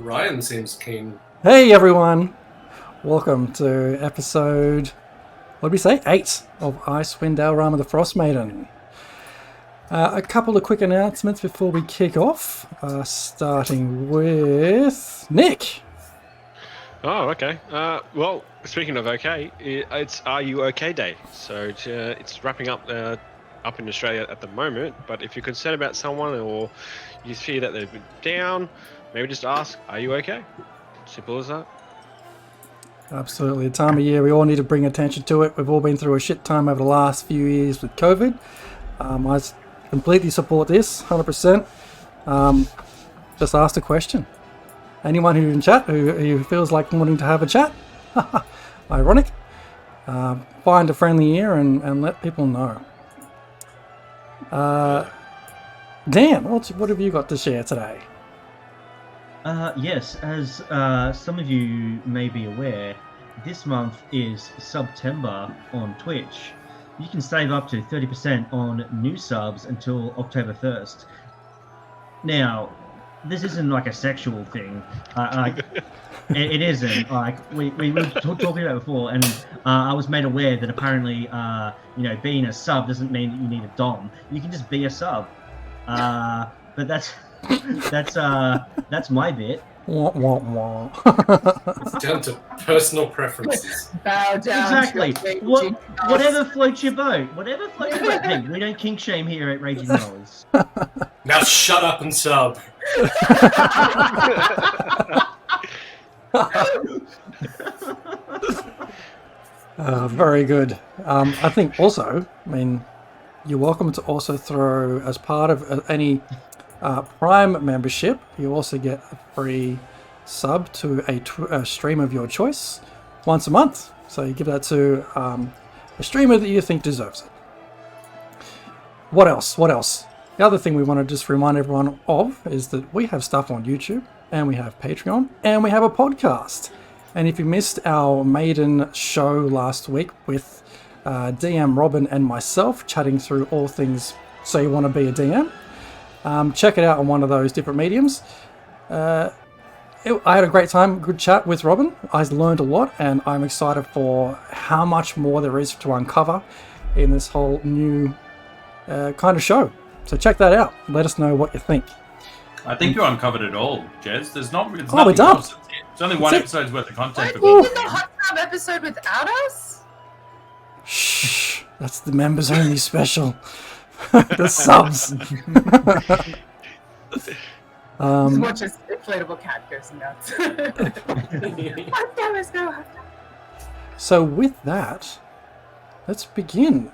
Ryan seems keen. Hey everyone! Welcome to episode, what did we say? 8 of Icewind Dale, Rime the Frostmaiden. A couple of quick announcements before we kick off, starting with Nick. Oh, okay. Well, speaking of okay, it's Are You OK Day. So it's wrapping up up in Australia at the moment. But if you're concerned about someone or you fear that they've been down, maybe just ask, are you okay? Simple as that. Absolutely. The time of year we all need to bring attention to it. We've all been through a shit time over the last few years with COVID. I completely support this, 100%. Just ask a question. Anyone who in chat who feels like wanting to have a chat, ironic, find a friendly ear and let people know. Dan, what have you got to share today? Yes, as some of you may be aware, this month is September on Twitch. You can save up to 30% on new subs until October 1st. Now, this isn't like a sexual thing. It isn't. Like we were talking about before, and I was made aware that apparently, being a sub doesn't mean that you need a dom. You can just be a sub. But that's my bit. Wah, wah, wah. It's down to personal preferences. Bow down. Exactly. Whatever floats your boat. Whatever floats your boat. Hey, we don't kink shame here at Raging Knowles. Now shut up and sub. Very good. I think also, you're welcome to also throw, as part of any Prime membership, you also get a free sub to a stream of your choice once a month. So you give that to a streamer that you think deserves it. What else? The other thing we want to just remind everyone of is that we have stuff on YouTube, and we have Patreon, and we have a podcast. And if you missed our maiden show last week with DM Robin and myself chatting through all things So You Want to Be a DM, check it out on one of those different mediums. I had a great time, good chat with Robin. I learned a lot, and I'm excited for how much more there is to uncover in this whole new kind of show. So check that out. Let us know what you think. I think you uncovered it all, Jez. There's not. It's we're done. It's only one episode's worth of content. What? You did the hot tub episode without us? Shh. That's the members only special. The subs. As much as inflatable cat goes nuts. Let's go. So with that, let's begin.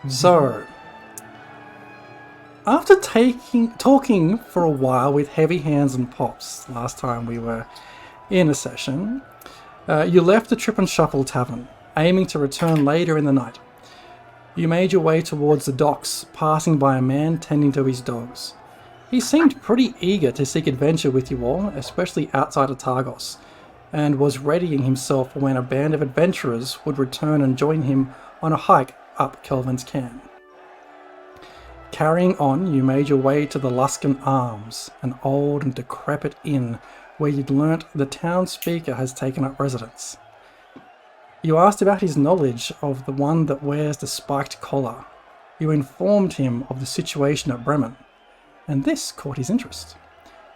So, after talking for a while with Heavy Hands and Pops last time we were in a session, you left the Trip and Shuffle Tavern, aiming to return later in the night. You made your way towards the docks, passing by a man tending to his dogs. He seemed pretty eager to seek adventure with you all, especially outside of Targos, and was readying himself for when a band of adventurers would return and join him on a hike up Kelvin's Cairn. Carrying on, you made your way to the Luskan Arms, an old and decrepit inn where you'd learnt the town speaker has taken up residence. You asked about his knowledge of the one that wears the spiked collar. You informed him of the situation at Bremen, and this caught his interest.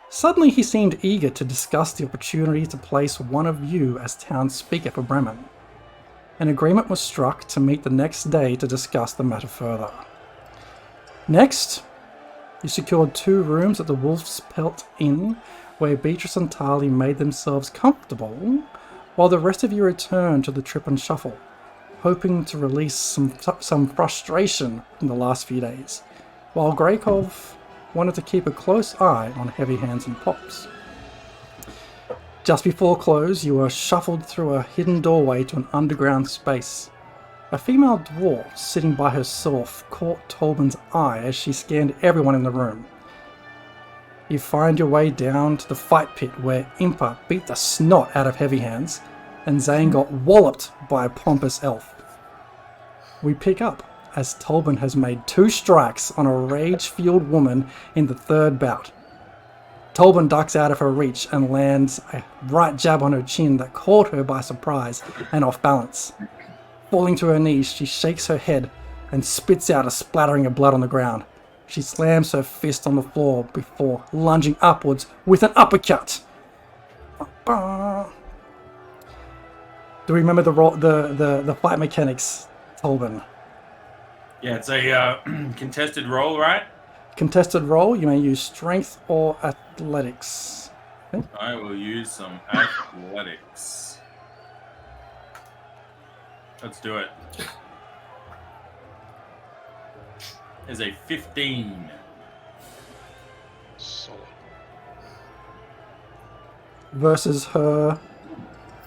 Suddenly he seemed eager to discuss the opportunity to place one of you as town speaker for Bremen. An agreement was struck to meet the next day to discuss the matter further. Next, you secured 2 rooms at the Wolf's Pelt Inn, where Beatrice and Tali made themselves comfortable, while the rest of you returned to the Trip and Shuffle, hoping to release some frustration from the last few days, while Greykov wanted to keep a close eye on Heavy Hands and Pops. Just before close, you were shuffled through a hidden doorway to an underground space. A female dwarf sitting by herself caught Tolbin's eye as she scanned everyone in the room. You find your way down to the fight pit where Impa beat the snot out of Heavy Hands and Zane got walloped by a pompous elf. We pick up as Tolbin has made 2 strikes on a rage-fueled woman in the 3rd bout. Tolbin ducks out of her reach and lands a right jab on her chin that caught her by surprise and off balance. Falling to her knees, she shakes her head and spits out a splattering of blood on the ground. She slams her fist on the floor before lunging upwards with an uppercut. Do you remember the fight mechanics, Tolbin? Yeah, it's a contested roll, right? Contested roll, you may use strength or athletics. I will use some athletics. Let's do it. Is a 15. Solid. Versus her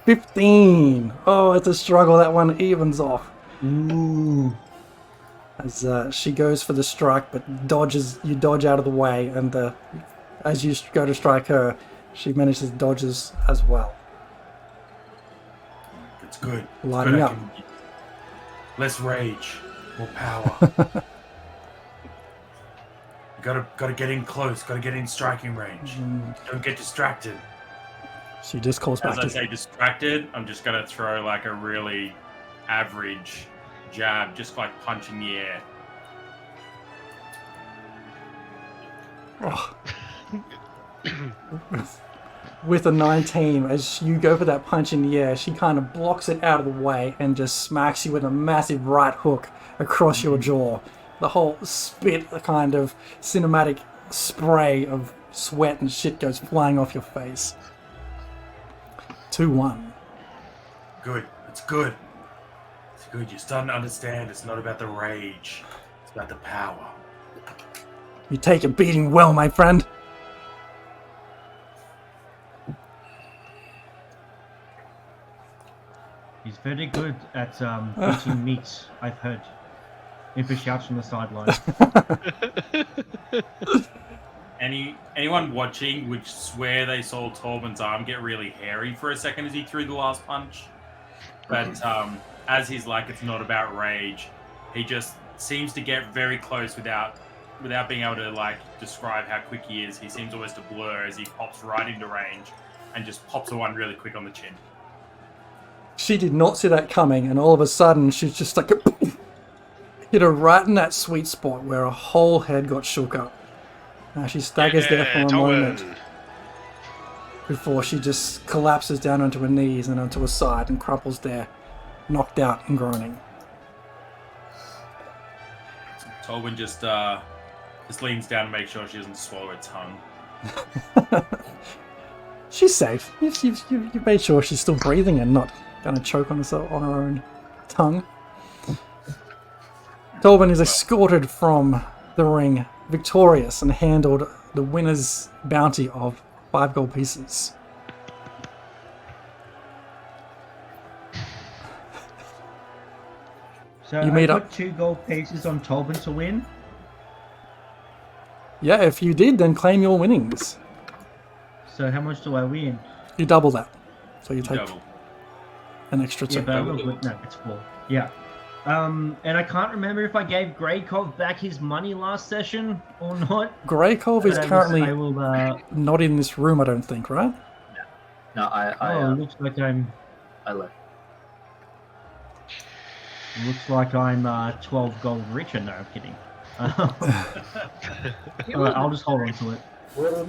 15. Oh, it's a struggle. That one evens off. Ooh. As she goes for the strike, but you dodge out of the way, and as you go to strike her, she manages dodges as well. It's good. Lighting good. up. Less rage, more power. Gotta get in close. Gotta get in striking range. Don't get distracted. She just calls back. As I say distracted, I'm just gonna throw like a really average jab, just like punch in the air. Oh. With a 19, as you go for that punch in the air, she kind of blocks it out of the way and just smacks you with a massive right hook across your jaw. The whole spit, the kind of cinematic spray of sweat and shit goes flying off your face. 2-1. Good. It's good. It's good. You're starting to understand. It's not about the rage. It's about the power. You take a beating well, my friend. He's very good at eating meat, I've heard. Impa shouts from the sideline. Anyone watching would swear they saw Tolbin's arm get really hairy for a second as he threw the last punch. But as he's like, it's not about rage. He just seems to get very close without being able to like describe how quick he is. He seems almost to blur as he pops right into range and just pops a one really quick on the chin. She did not see that coming, and all of a sudden she's just like hit her right in that sweet spot where her whole head got shook up. She staggers there for a moment before she just collapses down onto her knees and onto her side and crumples there, knocked out and groaning. Tolbin just leans down to make sure she doesn't swallow her tongue. She's safe. You've made sure she's still breathing and not going to choke on herself on her own tongue. Tolbin is escorted from the ring, victorious, and handled the winner's bounty of 5 gold pieces. So You I made put up- 2 gold pieces on Tolbin to win. Yeah, if you did, then claim your winnings. So how much do I win? You double that. So you take Double. an extra 2. Yeah, but I will win. No, it's 4. Yeah. And I can't remember if I gave Greykov back his money last session or not. Greykov is But currently I will. not in this room, I don't think, right? No, looks like I'm. I left. Looks like I'm 12 gold richer. No, I'm kidding. All right, I'll just hold on to it. Well,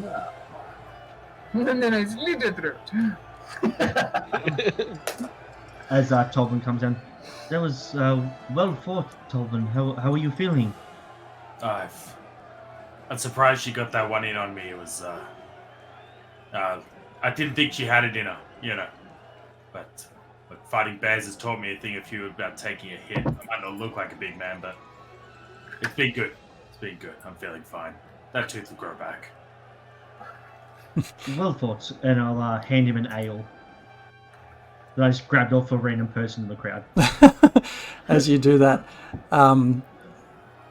no. No, it's little throat. As Tolbin comes in. That was well fought, Tolbin. How are you feeling? I'm surprised she got that one in on me. It was, I didn't think she had it in her, you know. But fighting bears has taught me a thing or few about taking a hit. I might not look like a big man, but it's been good. It's been good. I'm feeling fine. That tooth will grow back. Well thought, and I'll hand him an ale that I just grabbed off a random person in the crowd. As you do that,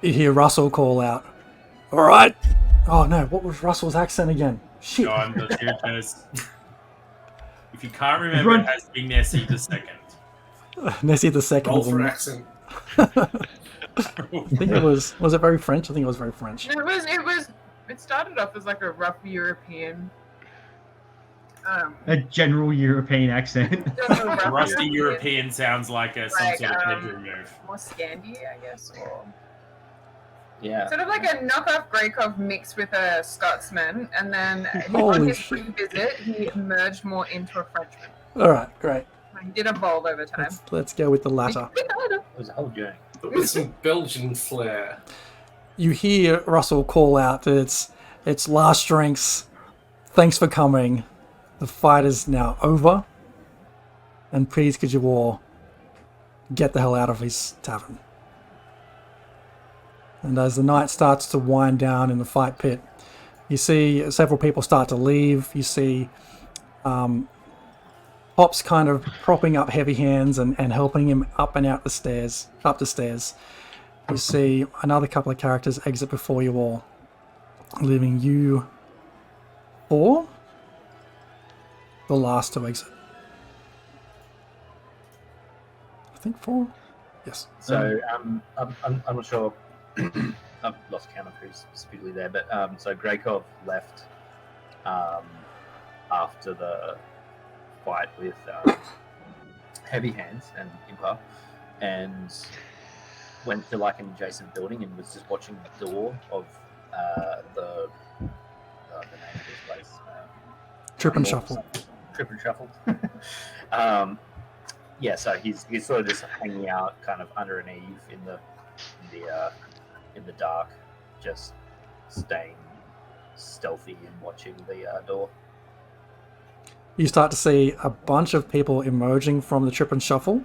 you hear Russell call out, "All right." Oh no, what was Russell's accent again? Shit. No, I'm not sure it does. If you can't remember, it has been Nessie the second. Nessie the second. Roll for accent. I think it was it very French? I think it was very French. It started off as like a rough European. A general European accent. Rusty European sounds like some sort of bedroom move. More Scandi, I guess, or Yeah. sort of like a knockoff Greykov mixed with a Scotsman, and then on Holy his shit. revisit, he merged more into a Frenchman. All right, great. He did evolve over time. Let's go with the latter. It was a whole journey. But with some Belgian flair. You hear Russell call out that it's last drinks. Thanks for coming. The fight is now over. And please could you all get the hell out of his tavern. And as the night starts to wind down in the fight pit, you see several people start to leave. You see Pop's kind of propping up Heavy Hands and helping him up and out the stairs, up the stairs. You see another couple of characters exit before you all, leaving you four the last to exit. I think four? Yes. So I'm not sure. I've lost count of who's specifically there, but so Greykov left after the fight with Heavy Hands and Impa, and went to like an adjacent building and was just watching the door of the name of this place. Trip and Shuffle. Trip and Shuffle. Yeah, so he's sort of just hanging out, kind of under an eave in the dark, just staying stealthy and watching the door. You start to see a bunch of people emerging from the Trip and Shuffle,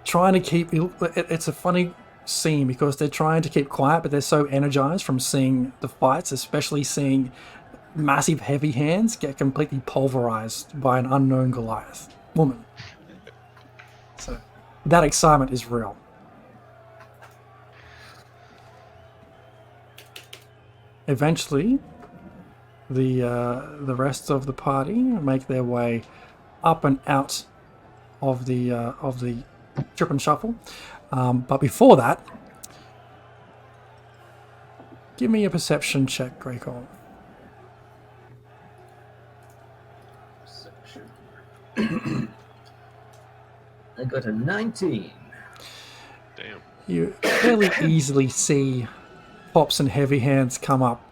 trying to keep. It's a funny scene because they're trying to keep quiet, but they're so energized from seeing the fights, especially seeing massive Heavy Hands get completely pulverized by an unknown Goliath woman. So that excitement is real. Eventually, the rest of the party make their way up and out of the Trip and Shuffle. But before that, give me a perception check, Greykov. I got a 19. Damn. You fairly easily see Pops and Heavy Hands come up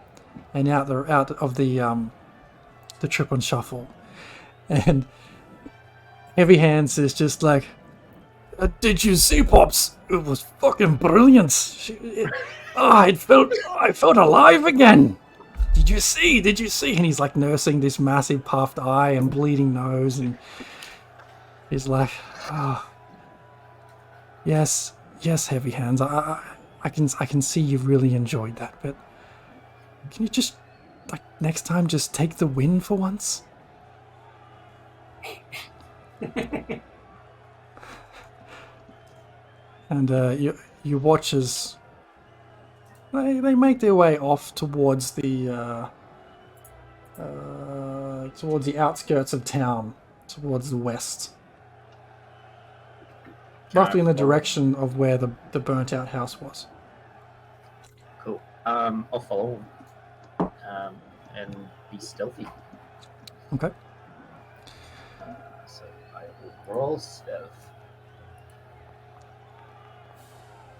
and out of the Trip and Shuffle, and Heavy Hands is just like, "Did you see Pops? It was fucking brilliant. I felt alive again. Did you see? And he's like nursing this massive puffed eye and bleeding nose, and he's like, "Oh, yes, Heavy Hands. I can see you really enjoyed that, but can you just, like, next time just take the win for once?" And you watch as they make their way off towards the outskirts of town, towards the west, roughly in the direction of where the burnt out house was. Cool. I'll follow and be stealthy. Okay. Roll stealth.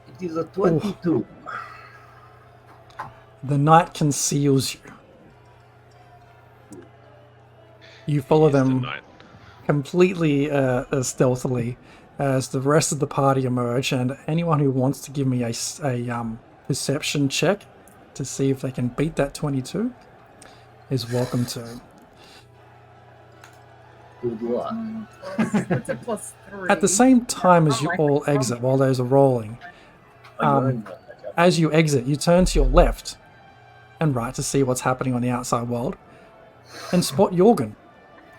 It is a 22. The night conceals you. You follow Yes, the them night. completely stealthily as the rest of the party emerge, and anyone who wants to give me a perception check to see if they can beat that 22 is welcome to. Good luck. It's a +3. At the same time as you all exit, while those are rolling, as you exit, you turn to your left and right to see what's happening on the outside world, and spot Jorgen,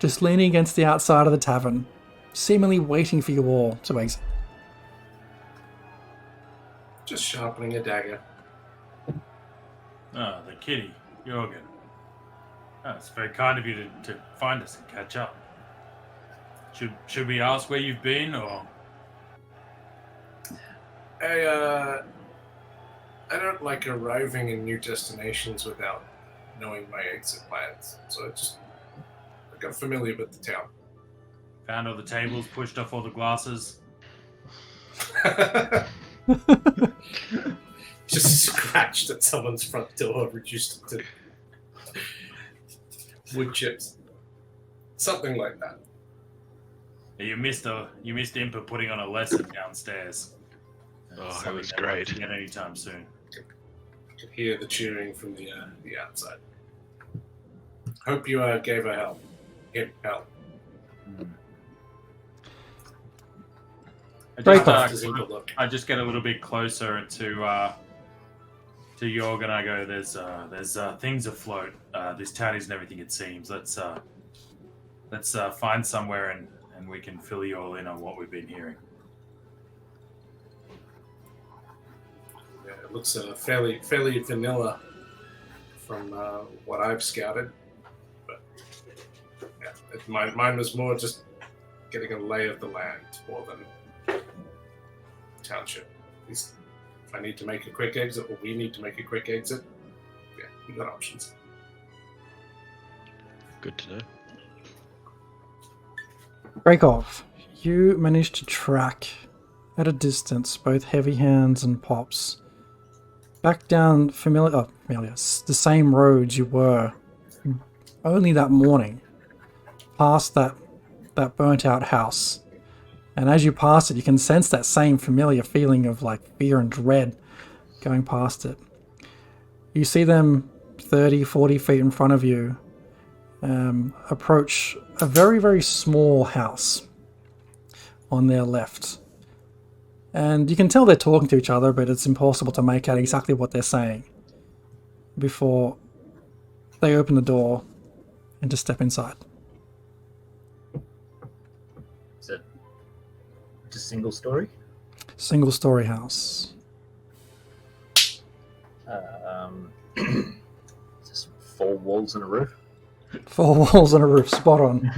just leaning against the outside of the tavern, seemingly waiting for you all to exit. Just sharpening a dagger. Oh, the kitty, Jorgen. Oh, it's very kind of you to find us and catch up. Should we ask where you've been, or? I don't like arriving in new destinations without knowing my exit plans. So I got familiar with the town. Found all the tables, pushed off all the glasses. Just scratched at someone's front door, reduced it to wood chips. Something like that. You missed Impa putting on a lesson downstairs. Oh, that was Something that won't great. Get anytime soon. Could hear the cheering from the outside. Hope you gave her help. Him help. I just get a little bit closer to Jorgen. I go, there's things afloat. This town isn't everything it seems. Let's find somewhere and we can fill you all in on what we've been hearing. Yeah, it looks fairly vanilla from what I've scouted. But yeah, mine was more just getting a lay of the land more than township. At least if I need to make a quick exit, or we need to make a quick exit, yeah, we got options. Good to know. Greykov, you managed to track at a distance both Heavy Hands and Pops back down the same roads you were only that morning, past that burnt out house. And as you pass it, you can sense that same familiar feeling of like fear and dread going past it. You see them 30, 40 feet in front of you approach a very, very small house on their left. And you can tell they're talking to each other, but it's impossible to make out exactly what they're saying before they open the door and just step inside. Is it just single story? Single story house. Just 4 walls and a roof. 4 walls and a roof, spot on.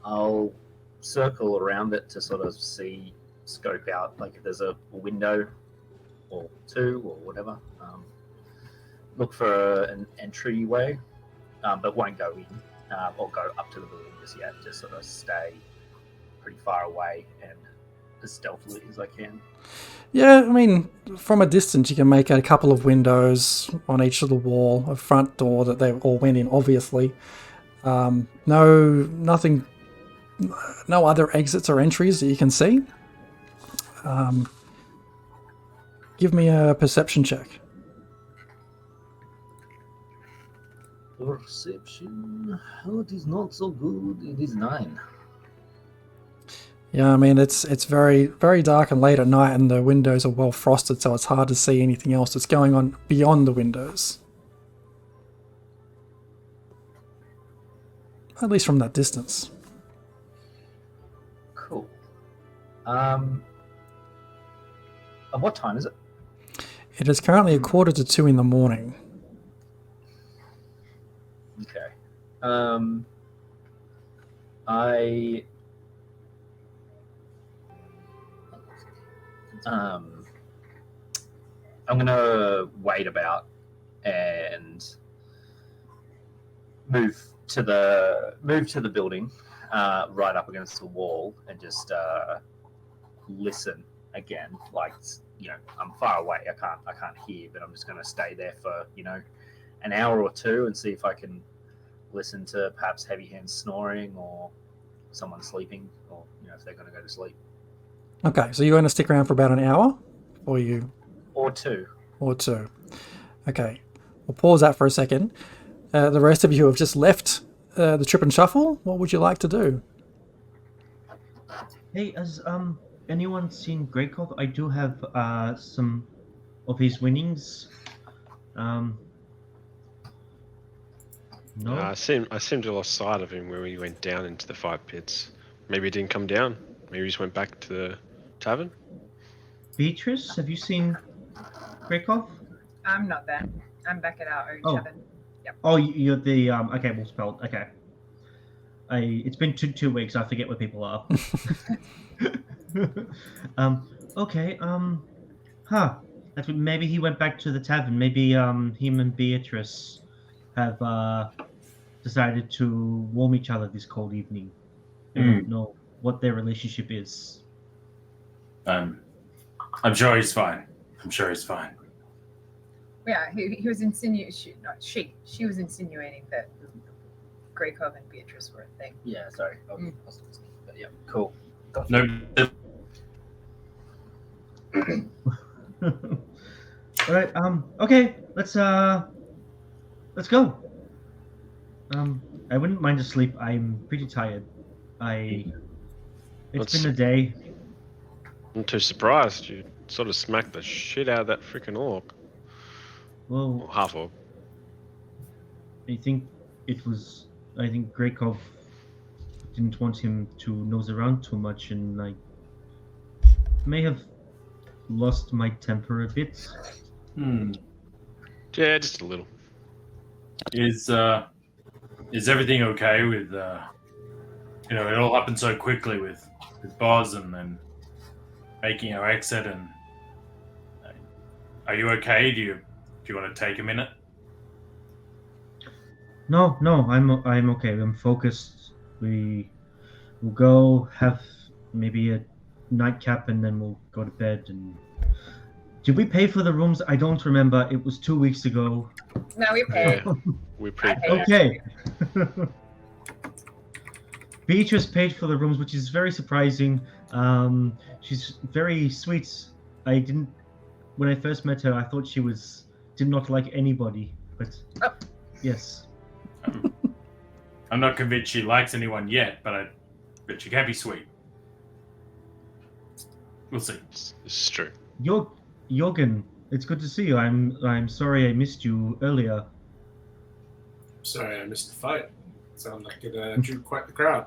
I'll circle around it to sort of scope out, like if there's a window or 2 or whatever. Look for an entryway, but won't go in or go up to the building just yet. Just sort of stay pretty far away and as stealthily as I can. Yeah, I mean, from a distance you can make out a couple of windows on each of the wall, a front door that they all went in, obviously. No other exits or entries that you can see. Give me a perception check. Perception. Oh, it is not so good. It is 9. Yeah, I mean, it's very, very dark and late at night, and the windows are well frosted, so it's hard to see anything else that's going on beyond the windows. At least from that distance. Cool. And what time is it? It is currently 1:45 in the morning. Okay. I'm gonna wait about and move to the building, right up against the wall, and just listen again. Like, I'm far away. I can't hear, but I'm just going to stay there for an hour or two and see if I can listen to perhaps heavy hands snoring or someone sleeping, or if they're going to go to sleep. Okay, so you're going to stick around for about an hour, or two. Okay, we'll pause that for a second. The rest of you have just left the trip and shuffle. What would you like to do? Hey, has anyone seen Greykov? I do have some of his winnings. No. I seem to lost sight of him when we went down into the 5 pits. Maybe he didn't come down. Maybe he just went back to the tavern. Beatrice, have you seen Greykov? I'm not there. I'm back at our own tavern. Yep. Oh, you're the okay, well spelled. Okay. It's been two weeks. I forget where people are. Okay. Maybe he went back to the tavern. Maybe him and Beatrice have decided to warm each other this cold evening. I don't know what their relationship is. I'm sure he's fine. Yeah, he was insinuating. She was insinuating that Greykov and Beatrice were a thing. Yeah, sorry. I was listening, but yeah, cool. No. All right. Okay. Let's go. I wouldn't mind a sleep. I'm pretty tired. It's been a day. I'm too surprised. You sort of smacked the shit out of that freaking orc. Well, Or half orc. I think Greykov didn't want him to nose around too much, and I may have lost my temper a bit. Yeah, just a little. Is everything okay with it all happened so quickly with Boz and then making our exit, and are you okay? Do you want to take a minute? No, I'm okay. I'm focused. We'll go have maybe a nightcap and then we'll go to bed. And did we pay for the rooms? I don't remember. It was 2 weeks ago. No, we paid. Yeah, we paid. Okay. Beatrice paid for the rooms, which is very surprising. She's very sweet. When I first met her, I thought she did not like anybody, but yes. I'm not convinced she likes anyone yet, but she can be sweet. We'll see. This is true. Jorgen, it's good to see you. I'm sorry I missed you earlier. Sorry, I missed the fight. Sounded like it drew quite the crowd.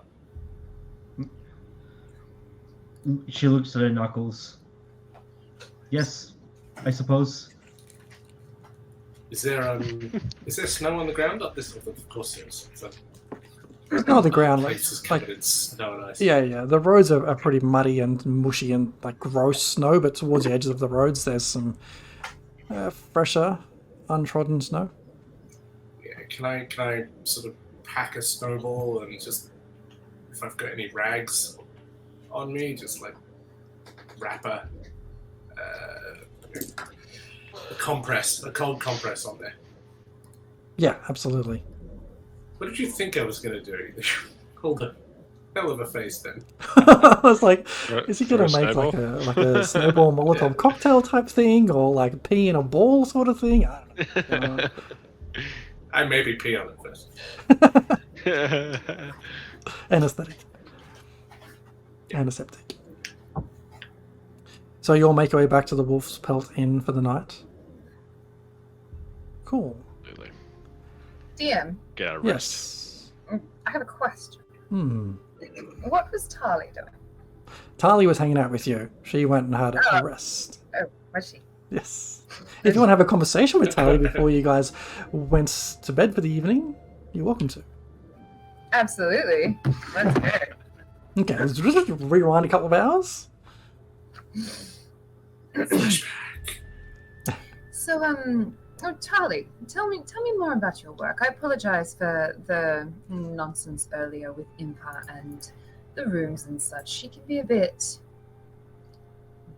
She looks at her knuckles. Yes, I suppose. Is there snow on the ground up this? Of course there is. Snow on the ground, Place is covered in snow and ice. Yeah. The roads are pretty muddy and mushy and like gross snow, but towards the edges of the roads, there's some fresher, untrodden snow. Yeah, can I sort of pack a snowball and just, if I've got any rags on me, just like wrap a cold compress on there. Yeah, absolutely. What did you think I was going to do? Hold a hell of a face then. I was like, is he For going a to make snowball? like a snowball Molotov cocktail type thing, or like pee in a ball sort of thing? I don't know. I maybe pee on it first. Anesthetic. Antiseptic. So you'll make your way back to the Wolf's Pelt Inn for the night? Cool. Absolutely. DM, Get out of rest. Yes. I have a question. Hmm. What was Tali doing? Tali was hanging out with you. She went and had a rest. Oh, was she? Yes. If you want to have a conversation with Tali before you guys went to bed for the evening, you're welcome to. Absolutely. Let's go. Okay, let's just rewind a couple of hours. Flashback. So, Oh, Charlie, tell me more about your work. I apologize for the nonsense earlier with Impa and the rooms and such. She can be a bit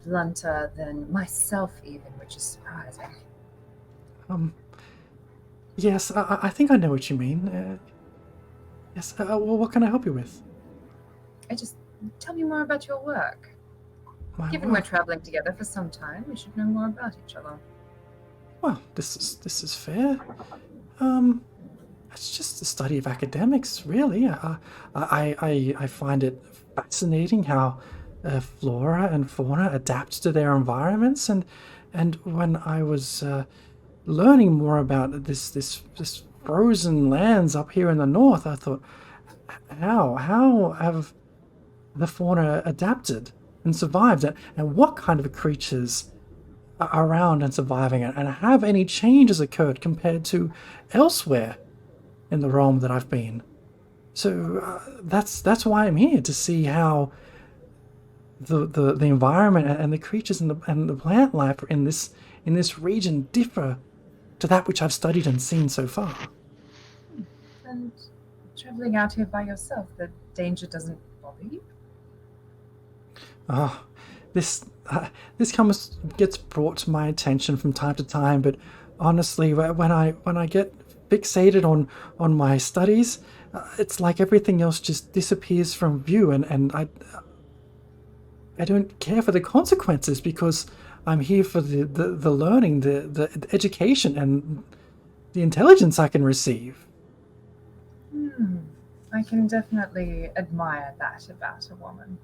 blunter than myself even, which is surprising. Yes, I think I know what you mean. Yes, well, what can I help you with? Tell me more about your work. My Given work? we're traveling together for some time, we should know more about each other. Well, this is fair. It's just the study of academics, really. I find it fascinating how flora and fauna adapt to their environments, and when I was learning more about this frozen lands up here in the north, I thought, how have the fauna adapted and survived it, and what kind of creatures are around and surviving it, and have any changes occurred compared to elsewhere in the realm that I've been. So that's why I'm here, to see how the environment and the creatures and the plant life in this region differ to that which I've studied and seen so far. And traveling out here by yourself, the danger doesn't bother you? Oh, this gets brought to my attention from time to time, but honestly, when I get fixated on my studies, it's like everything else just disappears from view, and I don't care for the consequences, because I'm here for the learning, the education, and the intelligence I can receive. I can definitely admire that about a woman.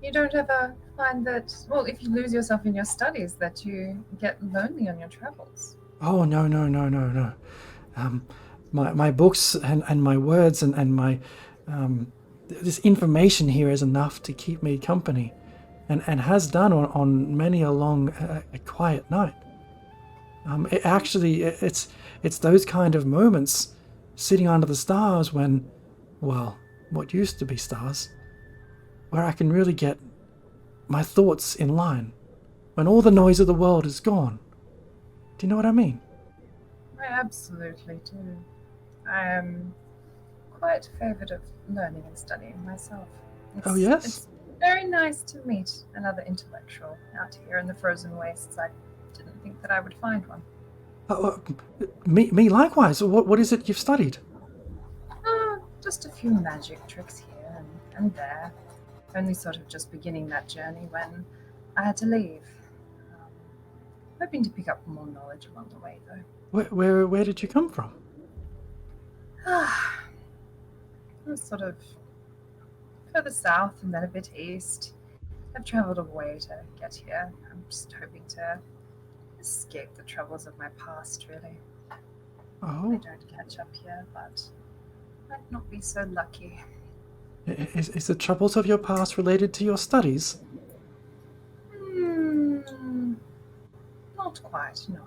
You don't ever find that, well, if you lose yourself in your studies, that you get lonely on your travels? Oh, no. My books and my words and my this information here is enough to keep me company, and has done on many a long a quiet night. It's those kind of moments, sitting under the stars when, well, what used to be stars, where I can really get my thoughts in line, when all the noise of the world is gone. Do you know what I mean? I absolutely do. I am quite favoured of learning and studying myself. Oh, yes? It's very nice to meet another intellectual out here in the frozen wastes. I didn't think that I would find one. Me likewise. What is it you've studied? Just a few magic tricks here and there. Only sort of just beginning that journey when I had to leave. Hoping to pick up more knowledge along the way, though. Where did you come from? I was sort of further south and then a bit east. I've travelled a way to get here. I'm just hoping to escape the troubles of my past, really. Oh. They don't catch up here, but might not be so lucky. Is the troubles of your past related to your studies? Not quite, no.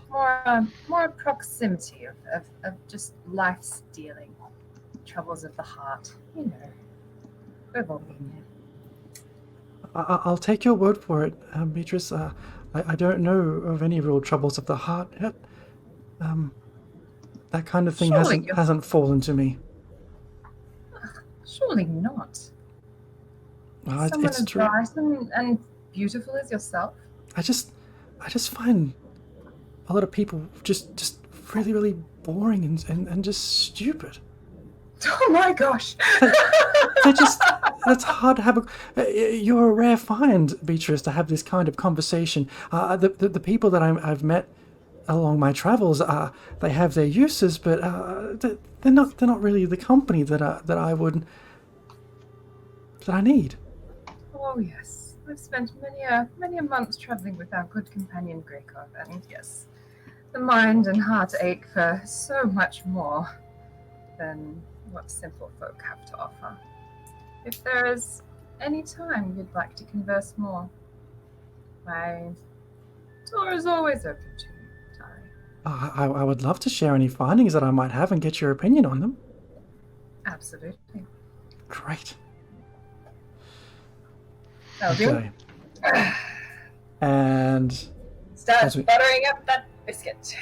More a proximity of just life stealing, troubles of the heart. You know, we've all been there. I'll take your word for it, Beatrice. I don't know of any real troubles of the heart yet. That kind of thing hasn't fallen to me. Surely not. Well, Someone it's as true. bright and beautiful as yourself. I just find a lot of people just really, really boring and just stupid. Oh my gosh! That's hard to have you're a rare find, Beatrice, to have this kind of conversation. The people that I've met along my travels, they have their uses, but they're not really the company that I need. Oh yes, I've spent many a month traveling with our good companion Greykov, and yes, the mind and heart ache for so much more than what simple folk have to offer. If there is any time you'd like to converse more, my door is always open to you, Tari. I would love to share any findings that I might have and get your opinion on them. Absolutely. Great. That'll do. Okay. And Start As we- buttering up that biscuit.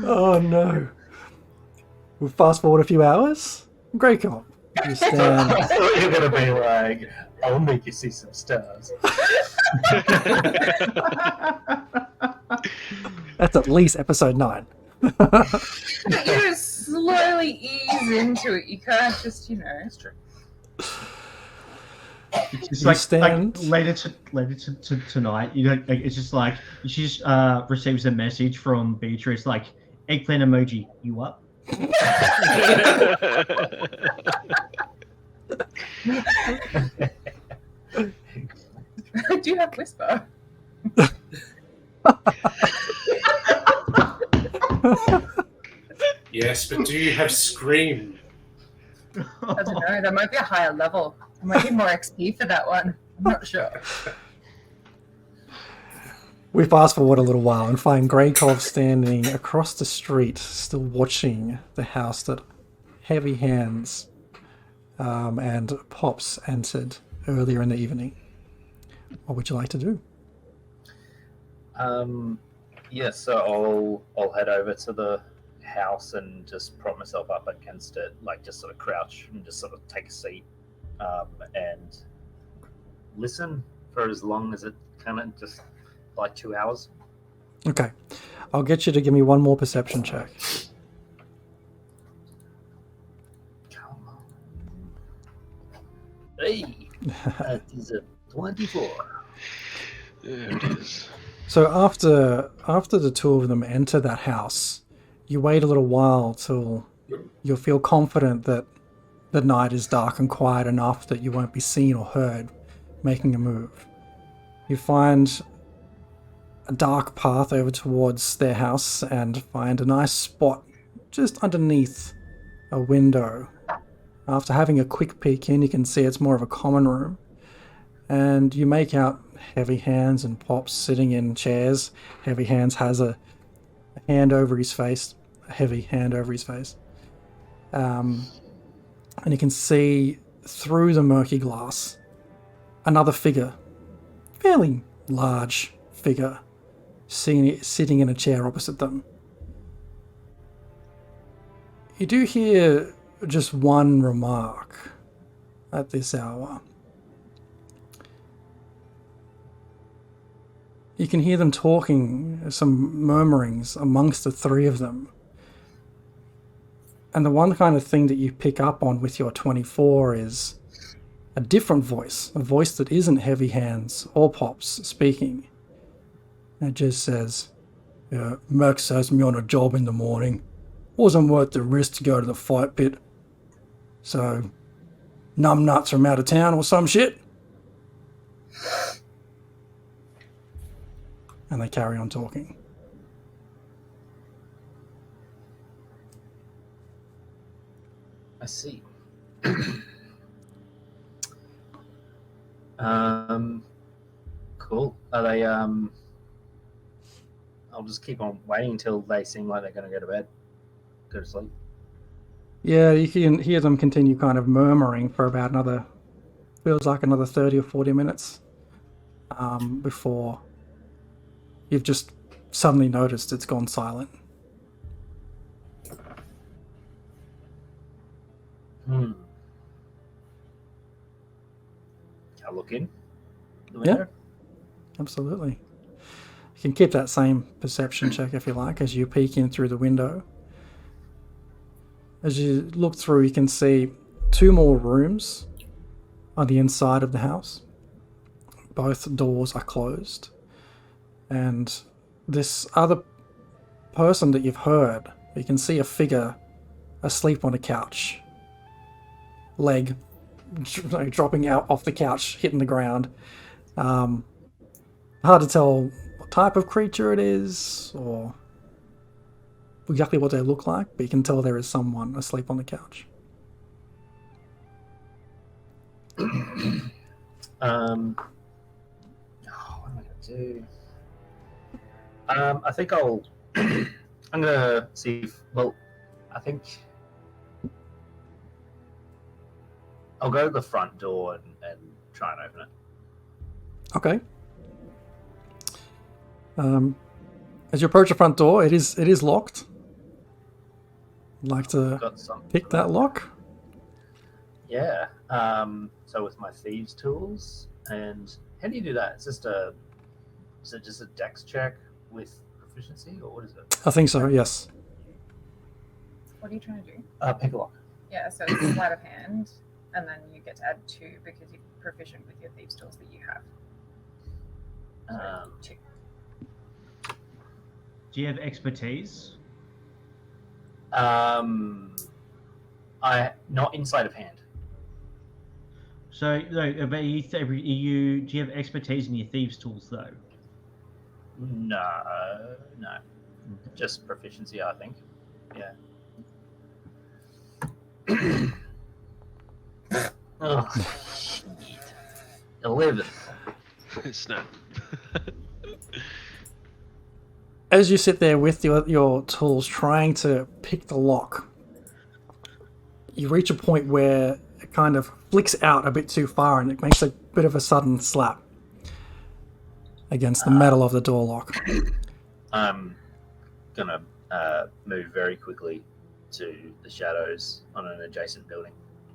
Oh no. We fast forward a few hours. Greykov, you stand. I thought you were going to be like, I'll make you see some stars. That's at least episode 9. You just slowly ease into it. You can't just, That's true. It's just You like stand- later to tonight. You know, like, it's just like she just receives a message from Beatrice like eggplant emoji. You up? I do have whisper. Yes, but do you have scream? I don't know. That might be a higher level. There might be more XP for that one. I'm not sure. We fast forward a little while and find Greykov standing across the street, still watching the house that Heavy Hands and Pops entered earlier in the evening. What would you like to do? Yeah, so I'll head over to the house and just prop myself up against it, like just sort of crouch and just sort of take a seat and listen for as long as it kind of just like 2 hours. Okay. I'll get you to give me one more perception check. Come on. Hey, that is a 24. There it is. So after the two of them enter that house, you wait a little while till you'll feel confident that the night is dark and quiet enough that you won't be seen or heard making a move. You find a dark path over towards their house and find a nice spot just underneath a window. After having a quick peek in, you can see it's more of a common room. And you make out Heavy Hands and Pops sitting in chairs. Heavy Hands has a hand over his face, a heavy hand over his face. And you can see through the murky glass another figure, fairly large figure, sitting in a chair opposite them. You do hear just one remark at this hour. You can hear them talking, some murmurings amongst the three of them. And the one kind of thing that you pick up on with your 24 is a different voice, a voice that isn't Heavy Hands or Pops speaking. And it just says, Max has me on a job in the morning. Wasn't worth the risk to go to the fight pit. So, numbnuts from out of town or some shit. And they carry on talking. I see. Cool. Are they I'll just keep on waiting until they seem like they're gonna go to bed. Go to sleep. Yeah, you can hear them continue kind of murmuring for about another 30 or 40 minutes before you've just suddenly noticed it's gone silent. Can I look in the window? Yeah. Absolutely. You can keep that same perception check if you like as you peek in through the window. As you look through, you can see 2 more rooms on the inside of the house. Both doors are closed. And this other person that you've heard, you can see a figure asleep on a couch. Leg dropping out off the couch, hitting the ground. Hard to tell what type of creature it is or exactly what they look like, but you can tell there is someone asleep on the couch. What am I gonna do? I think I'm gonna see if, well, I think I'll go to the front door and try and open it. Okay. As you approach the front door, it is locked. Like to Got some. pick that lock? Yeah. So with my thieves' tools, and how do you do that? Is it just a dex check with proficiency, or what is it? I think so, yes. What are you trying to do? Pick a lock. Yeah, so it's sleight of hand, and then you get to add 2 because you're proficient with your thieves' tools that you have. So 2. Do you have expertise? I not inside of hand. So, no, but do you have expertise in your thieves' tools though? No. Just proficiency, I think. Yeah. Oh, shit. 11. Snap. As you sit there with your tools trying to pick the lock, you reach a point where it kind of flicks out a bit too far and it makes a bit of a sudden slap against the metal of the door lock. I'm gonna move very quickly to the shadows on an adjacent building.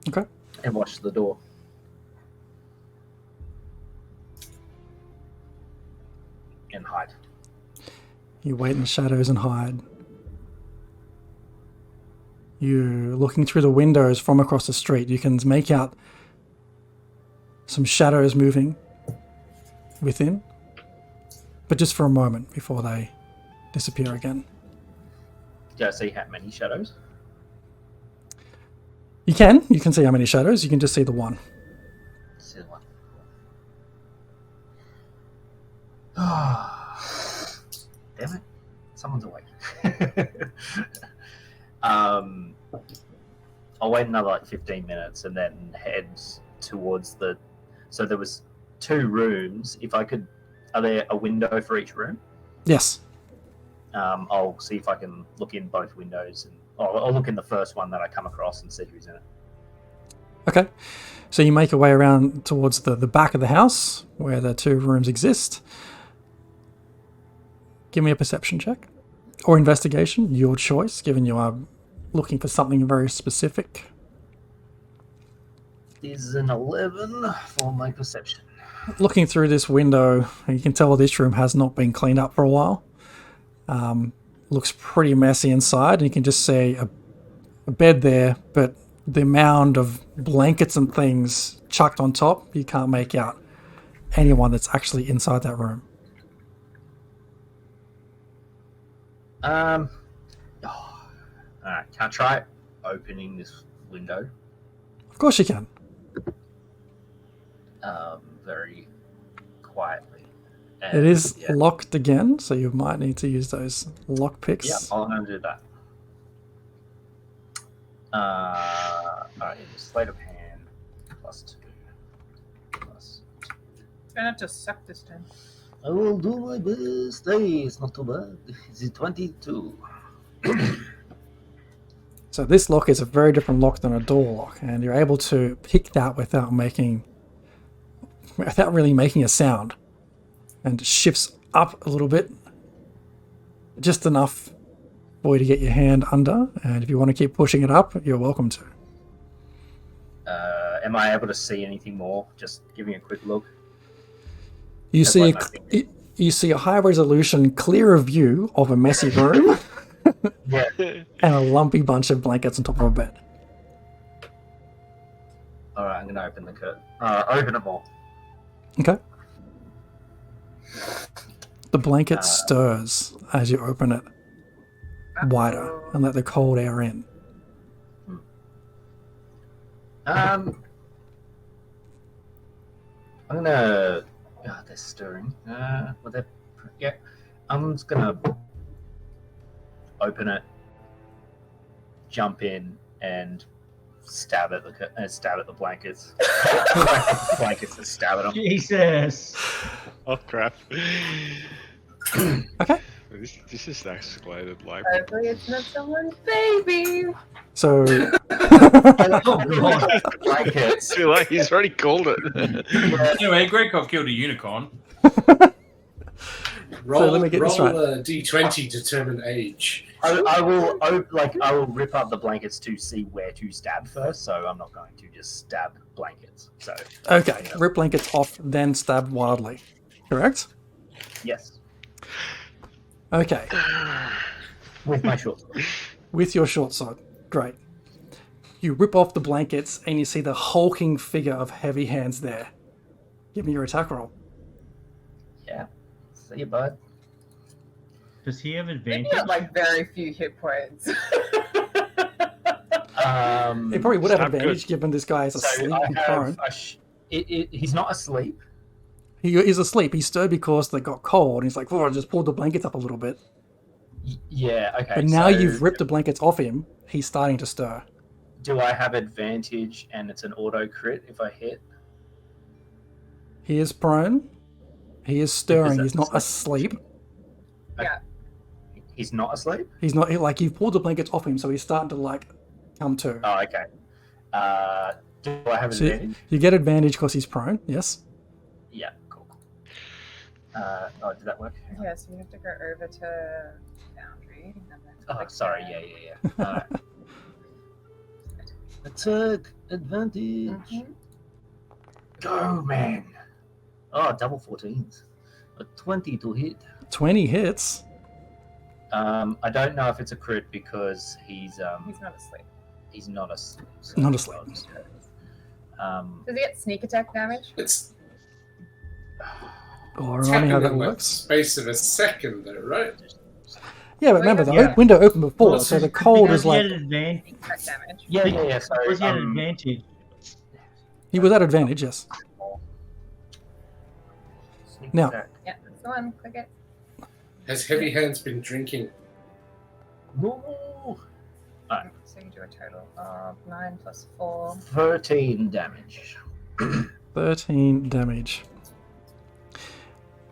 Okay. And watch the door. And hide. You wait in the shadows and hide. You're looking through the windows from across the street. You can make out some shadows moving within, but just for a moment before they disappear again. Do I see how many shadows? You can see how many shadows. You can just see the one. See one. Damn it. Someone's awake. I'll wait another like 15 minutes and then head towards the... So there was 2 rooms. If I could... Are there a window for each room? Yes. I'll see if I can look in both windows. And I'll look in the first one that I come across and see who's in it. Okay. So you make your way around towards the back of the house where the 2 rooms exist. Give me a perception check. Or investigation, your choice, given you are looking for something very specific. Is an 11 for my perception. Looking through this window, you can tell this room has not been cleaned up for a while. Looks pretty messy inside, and you can just see a bed there, but the mound of blankets and things chucked on top, you can't make out anyone that's actually inside that room. Alright, can I try opening this window? Of course you can. Very quietly. It is Yeah. locked again, so you might need to use those lock picks. Yeah, I'm going to do that. Alright, sleight of hand +2. +2. Try not to suck this time. I will do my best. Hey, it's not too bad. It's 22. So this lock is a very different lock than a door lock, and you're able to pick that without really making a sound. And it shifts up a little bit, just enough for you to get your hand under, and if you want to keep pushing it up, you're welcome to. Am I able to see anything more? Just give me a quick look. You That's see like my finger. you see a high resolution, clearer view of a messy room Yeah. and a lumpy bunch of blankets on top of a bed. Alright, I'm going to open the curtain. Open it more. Okay. The blanket stirs as you open it wider and let the cold air in. I'm gonna. Oh, they're stirring. Yeah. I'm just gonna open it, jump in, and stab at the blankets. Blankets and stab at them. Jesus. Oh crap. Okay. This is escalated like. Hopefully it's not someone's baby. So Blankets. Too late. He's already called it. Anyway, Greykov killed a unicorn. Roll, let me get this roll right. a d20, determine age. I will rip up the blankets to see where to stab first, so I'm not going to just stab blankets. So okay, rip blankets off, then stab wildly. Correct? yes, Okay. with my short sword. With your short sword. Great. You rip off the blankets and you see the hulking figure of Heavy Hands there. Give me your attack roll. Yeah, see you, bud. Does he have Maybe advantage? got like very few hit points. He probably would have Stab advantage good. given this guy is So asleep I and have prone. he's not asleep. He is asleep. He stirred because they got cold. He's like, oh, I just pulled the blankets up a little bit. Yeah, okay. But now so you've ripped the blankets off him, he's starting to stir. Do I have advantage and it's an auto crit if I hit? He is prone. He is stirring. Because He's not that's- asleep. Yeah. He's not asleep? He's not like you've pulled the blankets off him, so he's starting to like come to. Oh, okay. Do I have So advantage? you get advantage because he's prone. Yes. Yeah, cool. Did that work? Yeah, so you have to go over to Boundary. And then Oh, click sorry. there. Yeah. Alright. Attack advantage. Mhm. Go, man. Oh, double 14s. A 20 to hit. 20 hits. I don't know if it's a crit because he's He's not asleep. he's not asleep. So Not asleep. I'll just go. Does he get sneak attack damage? It's Oh, reminding how happened that in the works. space of a second, though, right? Yeah, but remember the Yeah. window opened before, Well, so the cold because is he like had an advantage. Sneak attack damage. Yeah. So Because he had an advantage. he was at advantage. Yes. sneak Now. attack. Yeah, that's the one. Click it. Has Heavy Hands been drinking? No. So you do a total of 9 plus 4. 13 damage. 13 damage.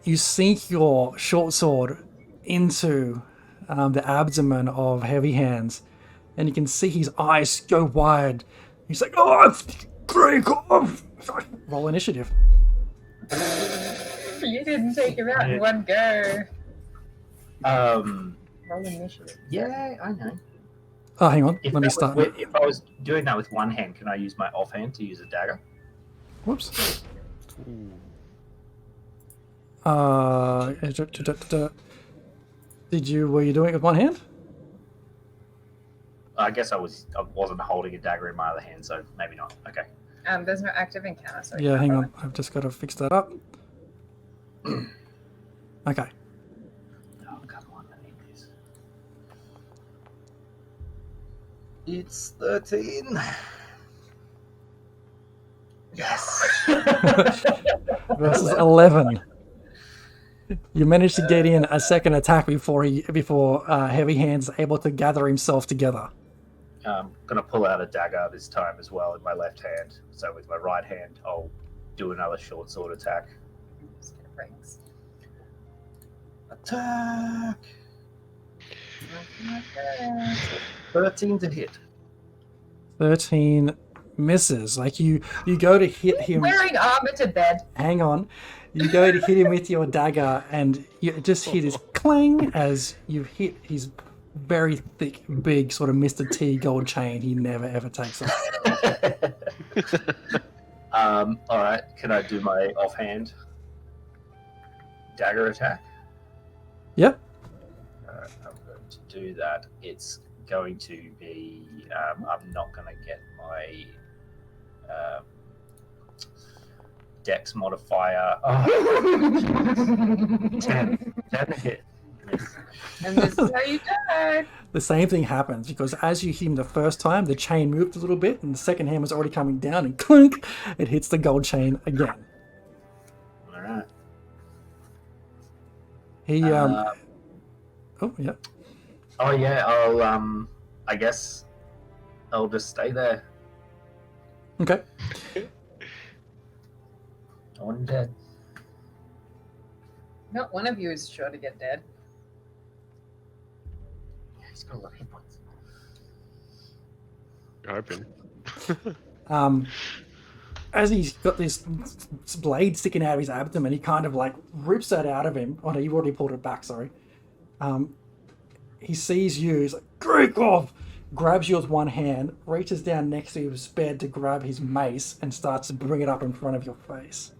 You sink your short sword into the abdomen of Heavy Hands, and you can see his eyes go wide. He's like, "Oh, it's Greykov!" Roll initiative. You didn't take him out in one go. Roll initiative. Yeah, I know. Oh, hang on. If, Let me that was start. with- if I was doing that with one hand, can I use my offhand to use a dagger? Whoops. Were you doing it with one hand? I guess I wasn't holding a dagger in my other hand, so maybe not. Okay. There's no active encounter, so Yeah, hang on. I've just got to fix that up. Okay. Oh, come on, I need this. It's 13. Yes. Versus 11. You managed to get in a second attack before Heavy Hands is able to gather himself together. I'm gonna pull out a dagger this time as well in my left hand. So with my right hand, I'll do another short sword attack. Just get rings. Attack! Okay. 13 to hit. 13 misses. Like you go to hit him. Wearing armor to bed. Hang on. You go to hit him with your dagger, and you just hear this clang as you hit his very thick, big sort of Mr. T gold chain he never ever takes off. Alright, can I do my offhand dagger attack? Yep. Alright, I'm going to do that. It's going to be. I'm not going to get my dex modifier. Oh. 10 to hit. Miss. And this is how you die. The same thing happens because as you hit him the first time, the chain moved a little bit, and the second hand was already coming down, and clunk, it hits the gold chain again. Alright. He oh yeah. Oh yeah, I'll I guess I'll just stay there. Okay. I'm dead. Not one of you is sure to get dead. He's got a lot of hit points. Open. As he's got this blade sticking out of his abdomen, he kind of like rips that out of him. Oh no, you've already pulled it back, sorry. He sees you, he's like, Greykov! Grabs you with one hand, reaches down next to his bed to grab his mace, and starts to bring it up in front of your face.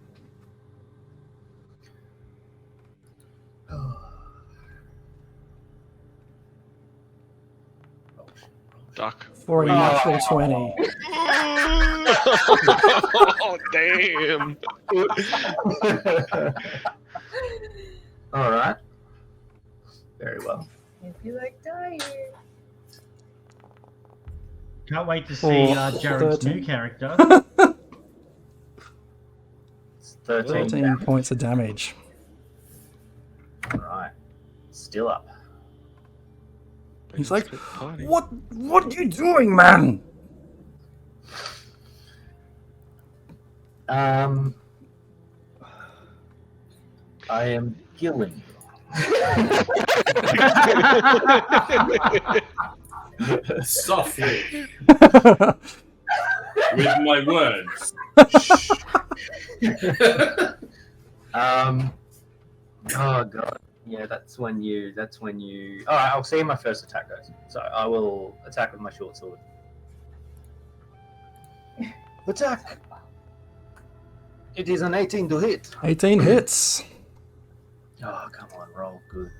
Duck. For a natural 20. Oh, damn. All right. Very well. I feel like dying. Can't wait to see Jared's 13. new character. It's 13. 13 points of damage. All right. Still up. He's like, what are you doing, man? I am killing Softly. With my words. Oh god. Yeah, that's when you. All right, I'll see how my first attack goes. So I will attack with my short sword. Attack. It is an 18 to hit. 18 hits. Oh, come on, roll good.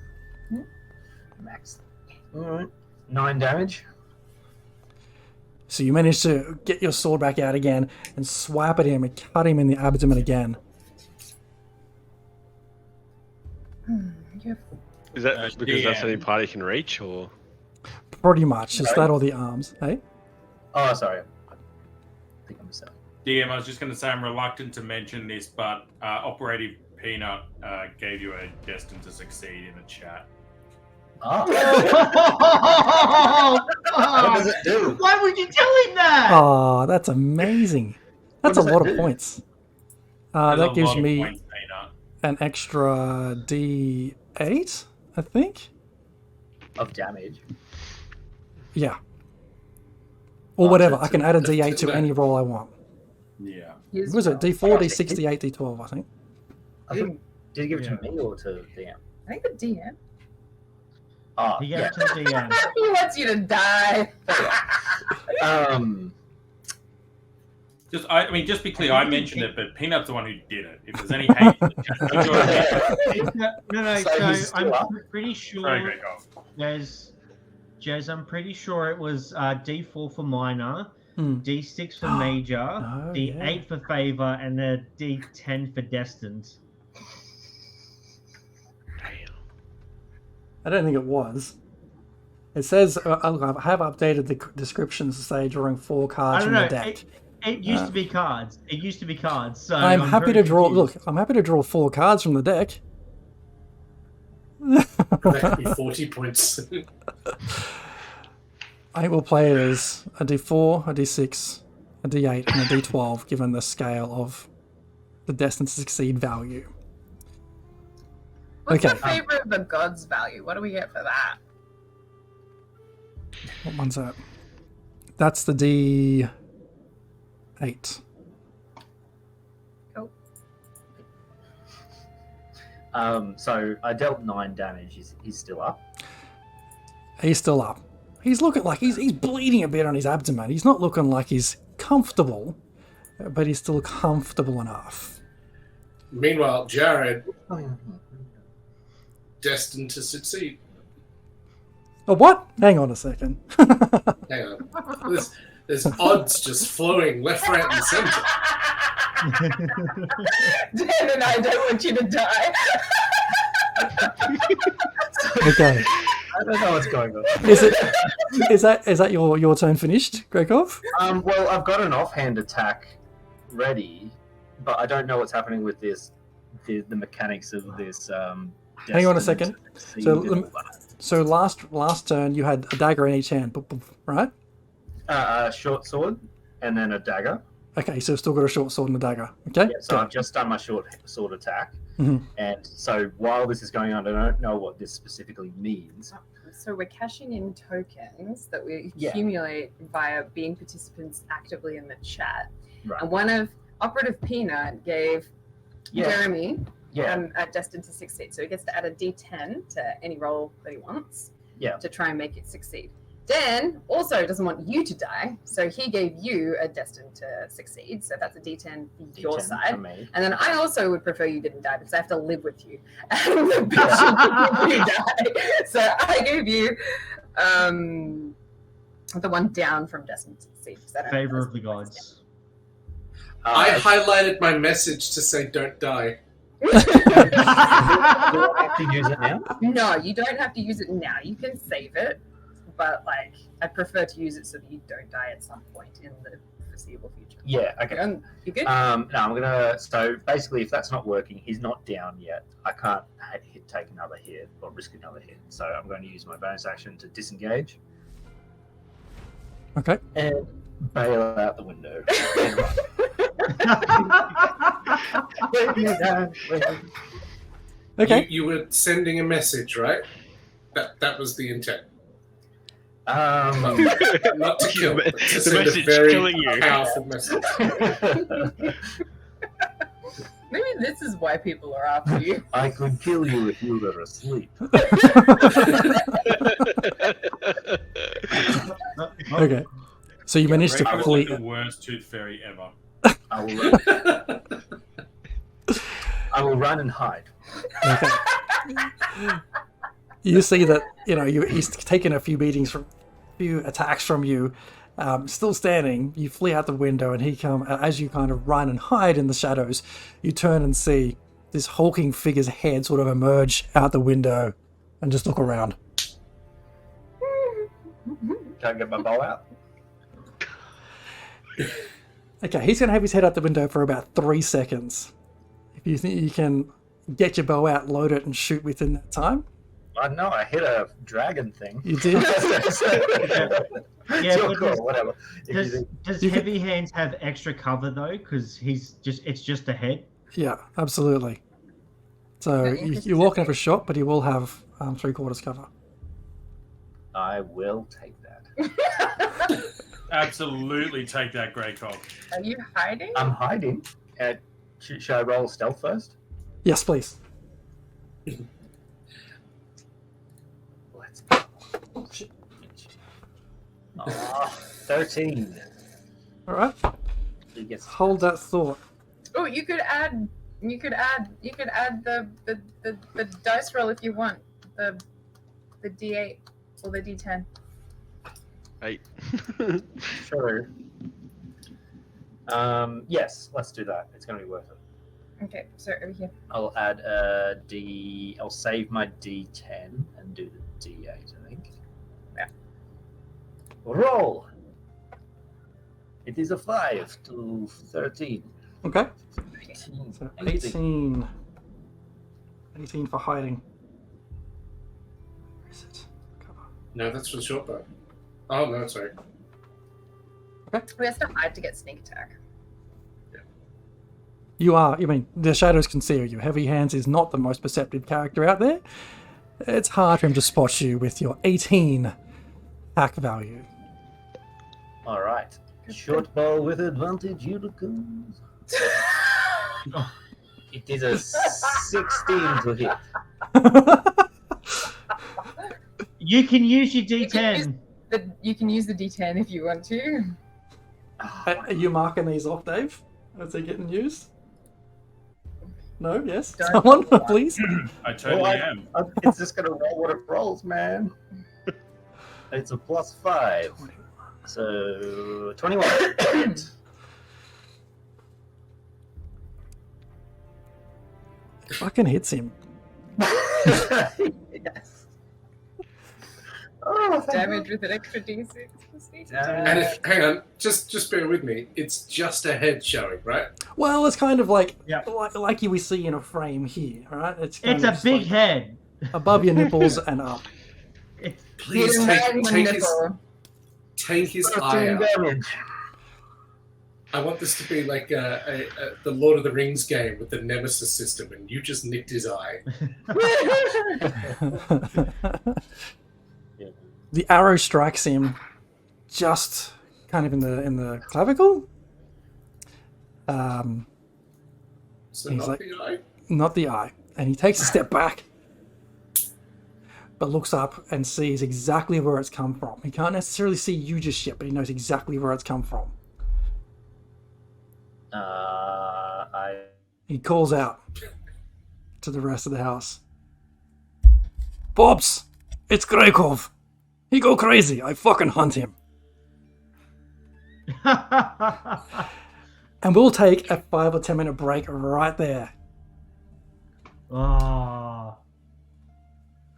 Max. All right. 9 damage. So you manage to get your sword back out again and swipe at him and cut him in the abdomen again. Is that because that's the only part he can reach, or? Pretty much. Is that or the arms? Hey? Oh, sorry. I think I missed that. DM, I was just going to say I'm reluctant to mention this, but Operative Peanut gave you a destined to succeed in the chat. Oh. What does it do? Why would you tell him that? Oh, that's amazing. That's a does lot that of do? points. There's That a gives lot of me points, Peanut. an extra D8, I think. Of damage. Yeah. Or Oh, whatever. to- I can add a to- D8 to to any roll I want. Yeah. What was it? D4, D6, D8, D12, I think. I think, did you give it to Yeah. me or to DM? I think the DM. Oh, He gave yeah. it to the DM. He wants you to die. I mean, just be clear, I mentioned it, but Peanut's the one who did it. If there's any hate in the chat, don't go ahead. No. So he's So still up? I'm pretty sure Sorry, Greykov. Jez, I'm pretty sure it was D4 for minor, Hmm. D6 for major, Oh, D8 yeah. for favor, and the D10 for destined. I don't think it was. It says, I have updated the descriptions to say drawing 4 I cards don't from know. the deck. It used to be cards. It used to be cards. So I'm happy very to draw. confused. Look, I'm happy to draw 4 cards from the deck. That could be 40 points. I will play it as a D4, a D6, a D8, and a D12, given the scale of the destined to succeed value. What's Okay. the favorite of the gods value? What do we get for that? What one's that? That's the D8. So I dealt 9 damage. He's still up. He's still up. He's looking like he's bleeding a bit on his abdomen. He's not looking like he's comfortable, but he's still comfortable enough. Meanwhile, Jared, destined to succeed. Oh, what? Hang on a second. Hang on. There's odds just flowing left, right, and center. Dan and I don't want you to die. Okay. I don't know what's going on. Is that your turn finished, Greykov? Well, I've got an offhand attack ready, but I don't know what's happening with this. The mechanics of this. Hang on a second. So, So, So last turn you had a dagger in each hand, right? short sword and then a dagger. Okay, so still got a short sword and a dagger. Okay. Yeah, so I've just done my short sword attack, Mhm. and so while this is going on, I don't know what this specifically means. So we're cashing in tokens that we Yeah. accumulate via being participants actively in the chat. Right. And one of Operative Peanut gave Yeah. Jeremy Yeah. destined to succeed. So he gets to add a D10 to any roll that he wants Yeah. to try and make it succeed. Dan also doesn't want you to die, so he gave you a destined to succeed. So that's a D10 for your D10 side. for me. And then I also would prefer you didn't die because I have to live with you. And the bitch you die. So I gave you the one down from destined to succeed. Favor of the gods. I highlighted my message to say don't die. Do I have to use it now? No, you don't have to use it now. You can save it, but like I prefer to use it so that you don't die at some point in the foreseeable future. Yeah. Okay. You good? No, I'm gonna. So basically, if that's not working, he's not down yet. I can't take another hit or risk another hit. So I'm going to use my bonus action to disengage Okay. and bail out the window. Okay. You were sending a message, right? That was the intent. Not to kill, but to The send a message very killing you. powerful message. Maybe this is why people are after you. I could kill you if you were asleep. Okay. So you managed to Greykov is flee. like the worst tooth fairy ever. I will run. I will run and hide. Okay. You see that he's taken a few beatings from, few attacks from you. Still standing, you flee out the window, and as you kind of run and hide in the shadows, you turn and see this hulking figure's head sort of emerge out the window, and just look around. Can I get my bow out? Okay, he's going to have his head out the window for about 3 seconds. If you think you can get your bow out, load it, and shoot within that time. I know I hit a dragon thing. You did. Yeah, Sure, but cool, whatever. If you think- Does You can- Heavy Hands have extra cover though? Because it's just a head. Yeah, absolutely. So you're walking up a shot, but he will have 3/4 cover. I will take that. Absolutely take that, Greykov. Are you hiding? I'm hiding. Should I roll stealth first? Yes, please. Let's go. Shit. 13. All right. He gets Hold that thought. Oh, you could add the dice roll if you want. The D8 or the D10. 8. Sure. Yes, let's do that. It's going to be worth it. Okay, so over here. I'll add I'll save my D10 and do the D8, I think. Yeah. Roll! It is a 5 to 13. Okay. 18. So 18. 18 for hiding. Where is it? Cover. No, that's for the short bow. Oh, no, sorry. We have to hide to get sneak attack. The shadows can see you. Heavy Hands is not the most perceptive character out there. It's hard for him to spot you with your 18 hack value. All right. Short bow with advantage, Unicum. It is a 16 to hit. You can use your D10. You can use the D10 if you want to. Are you marking these off, Dave? As they're getting used? No? Yes? Don't Someone, roll one. please? I totally am. It's just going to roll what it rolls, man. It's a +5. So, 21. Fucking hits him. Yes. Oh, Damage with an extra D6 for sneak attack. And hang on, just bear with me. It's just a head showing, right? Well, it's kind of like Yeah. like we see in a frame here, right? It's kind It's of a just big like head. above your nipples and up. Please Hit him right in the take nipple. his eye 13 out. damage. I want this to be like the Lord of the Rings game with the Nemesis system, and you just nicked his eye. Yeah. The arrow strikes him just kind of in the clavicle. So He's not like- the eye. Not the eye. And he takes a step back, but looks up and sees exactly where it's come from. He can't necessarily see you just yet, but he knows exactly where it's come from. He calls out to the rest of the house. Bobs, it's Greykov. He go crazy. I fucking hunt him. And we'll take a 5 or 10 minute break right there. Oh.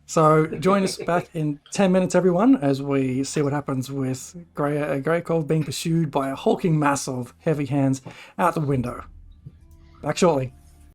So join us back in 10 minutes, everyone, as we see what happens with Greykov being pursued by a hulking mass of heavy hands out the window. Back shortly.